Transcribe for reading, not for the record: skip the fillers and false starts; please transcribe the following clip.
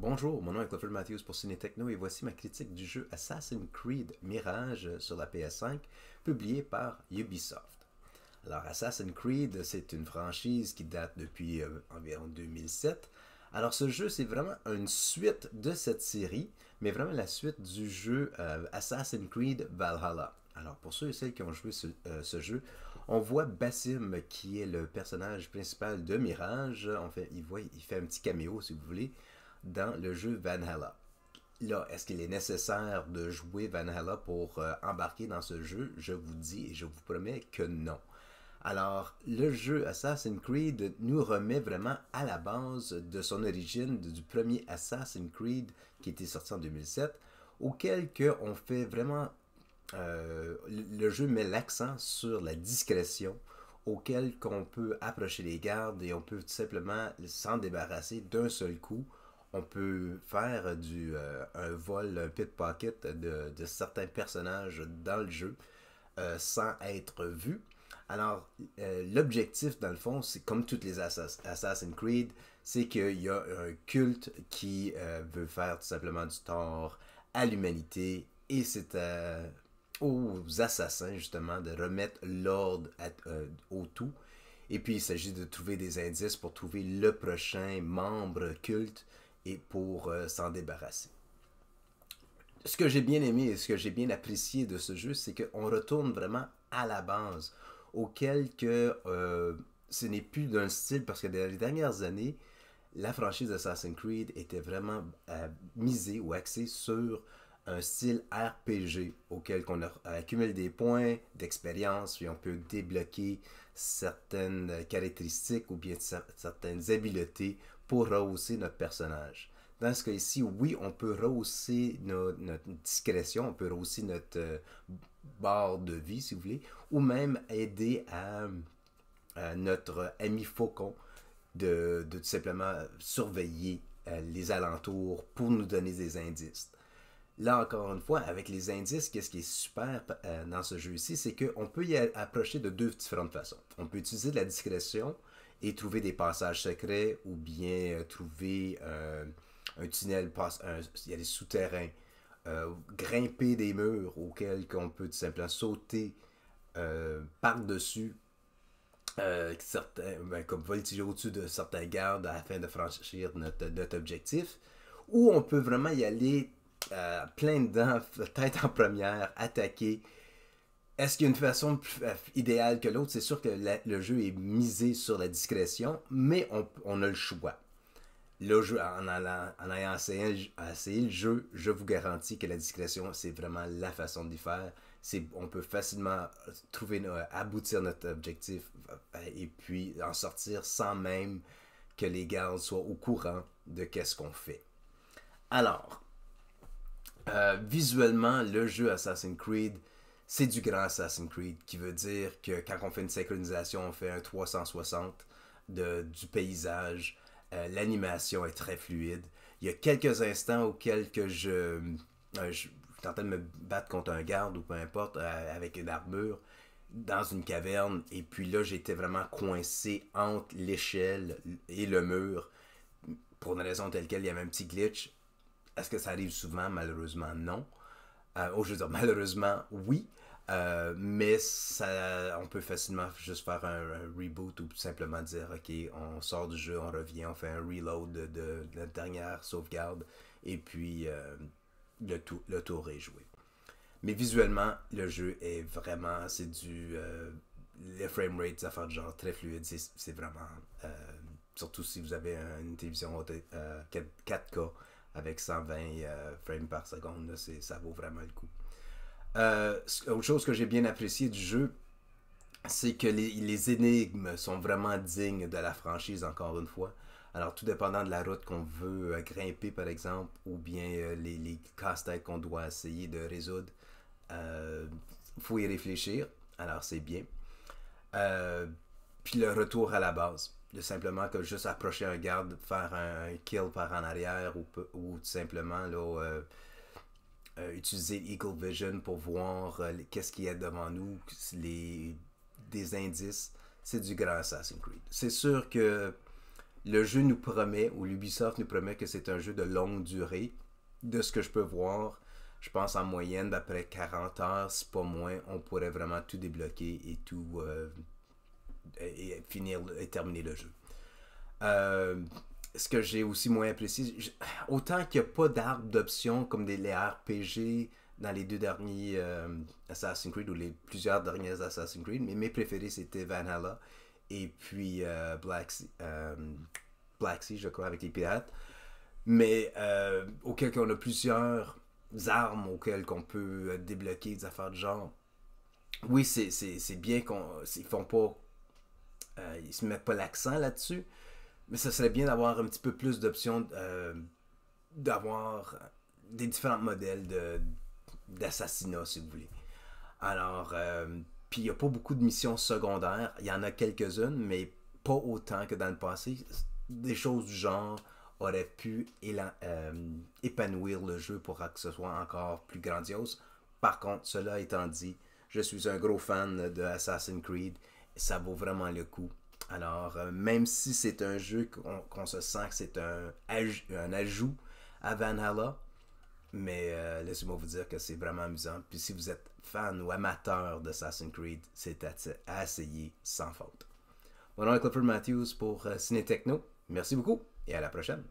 Bonjour, mon nom est Clifford Matthews pour Ciné Techno et voici ma critique du jeu Assassin's Creed Mirage sur la PS5, publié par Ubisoft. Alors Assassin's Creed, c'est une franchise qui date depuis environ 2007. Alors ce jeu, c'est vraiment une suite de cette série, mais vraiment la suite du jeu Assassin's Creed Valhalla. Alors pour ceux et celles qui ont joué ce jeu, on voit Basim qui est le personnage principal de Mirage. En fait, il fait un petit caméo si vous voulez dans le jeu Valhalla. Là, est-ce qu'il est nécessaire de jouer Valhalla pour embarquer dans ce jeu? Je vous dis et je vous promets que non. Alors, le jeu Assassin's Creed nous remet vraiment à la base de son origine, du premier Assassin's Creed qui était sorti en 2007, auquel on fait vraiment... le jeu met l'accent sur la discrétion, auquel qu'on peut approcher les gardes et on peut tout simplement s'en débarrasser d'un seul coup. On peut faire un vol, un pickpocket de certains personnages dans le jeu sans être vu. Alors, l'objectif, dans le fond, c'est comme toutes les Assassin's Creed, c'est qu'il y a un culte qui veut faire tout simplement du tort à l'humanité et c'est aux assassins, justement, de remettre l'ordre au tout. Et puis, il s'agit de trouver des indices pour trouver le prochain membre culte et pour s'en débarrasser. Ce que j'ai bien aimé et ce que j'ai bien apprécié de ce jeu, c'est qu'on retourne vraiment à la base, auquel ce n'est plus d'un style, parce que dans les dernières années, la franchise Assassin's Creed était vraiment misée ou axée sur un style RPG auquel on accumule des points d'expérience et on peut débloquer certaines caractéristiques ou bien certaines habiletés pour rehausser notre personnage. Dans ce cas-ci, oui, on peut rehausser notre discrétion, on peut rehausser notre barre de vie, si vous voulez, ou même aider à notre ami faucon de tout simplement surveiller les alentours pour nous donner des indices. Là, encore une fois, avec les indices, qu'est-ce qui est super dans ce jeu-ci, c'est qu'on peut y approcher de deux différentes façons. On peut utiliser de la discrétion et trouver des passages secrets ou bien trouver un tunnel, il y a des souterrains, grimper des murs auxquels on peut tout simplement sauter par-dessus comme voltiger au-dessus de certains gardes afin de franchir notre objectif. Ou on peut vraiment y aller plein dedans, tête en première, attaquer. Est-ce qu'il y a une façon plus idéale que l'autre? C'est sûr que le jeu est misé sur la discrétion, mais on a le choix. Là, en ayant essayé le jeu, je vous garantis que la discrétion, c'est vraiment la façon d'y faire. On peut facilement aboutir notre objectif et puis en sortir sans même que les gardes soient au courant de qu'est-ce qu'on fait. Alors, visuellement, le jeu Assassin's Creed, c'est du grand Assassin's Creed, qui veut dire que quand on fait une synchronisation, on fait un 360 du paysage. L'animation est très fluide. Il y a quelques instants auxquels je suis en train de me battre contre un garde ou peu importe, avec une armure, dans une caverne, et puis là, j'étais vraiment coincé entre l'échelle et le mur. Pour une raison telle quelle, il y avait un petit glitch. Est-ce que ça arrive souvent? Malheureusement, non. Je veux dire, malheureusement, oui. Mais on peut facilement juste faire un reboot ou tout simplement dire ok, on sort du jeu, on revient, on fait un reload de la dernière sauvegarde et puis le tour est joué. Mais visuellement, le jeu est vraiment, les framerate, des affaires de genre très fluide, c'est vraiment, surtout si vous avez une télévision 4K avec 120 frames par seconde, là, ça vaut vraiment le coup. Autre chose que j'ai bien apprécié du jeu, c'est que les énigmes sont vraiment dignes de la franchise, encore une fois. Alors, tout dépendant de la route qu'on veut grimper, par exemple, ou bien les casse-têtes qu'on doit essayer de résoudre, faut y réfléchir. Alors, c'est bien. Puis le retour à la base. De simplement que juste approcher un garde, faire un kill par en arrière ou tout simplement là, utiliser Eagle Vision pour voir qu'est-ce qu'il y a devant nous, des indices. C'est du grand Assassin's Creed. C'est sûr que le jeu nous promet, ou l'Ubisoft nous promet que c'est un jeu de longue durée. De ce que je peux voir, je pense en moyenne d'après 40 heures, si pas moins, on pourrait vraiment tout débloquer et tout finir et terminer le jeu. Ce que j'ai aussi moins apprécié, autant qu'il n'y a pas d'arbre d'options comme les RPG dans les deux derniers Assassin's Creed ou les plusieurs derniers Assassin's Creed, mais mes préférés c'était Valhalla et puis Black Sea, je crois, avec les pirates. Mais auquel on a plusieurs armes auxquelles qu'on peut débloquer des affaires de genre. Oui, c'est bien qu'ils font pas. Ils se mettent pas l'accent là-dessus. Mais ça serait bien d'avoir un petit peu plus d'options, d'avoir des différents modèles d'assassinat, si vous voulez. Alors, puis il n'y a pas beaucoup de missions secondaires. Il y en a quelques-unes, mais pas autant que dans le passé. Des choses du genre auraient pu épanouir le jeu pour que ce soit encore plus grandiose. Par contre, cela étant dit, je suis un gros fan de Assassin's Creed. Ça vaut vraiment le coup. Alors, même si c'est un jeu qu'on se sent que c'est un ajout à Valhalla, mais laissez-moi vous dire que c'est vraiment amusant. Puis si vous êtes fan ou amateur d'Assassin's Creed, c'est à essayer sans faute. Mon nom est Clifford Matthews pour Ciné Techno. Merci beaucoup et à la prochaine.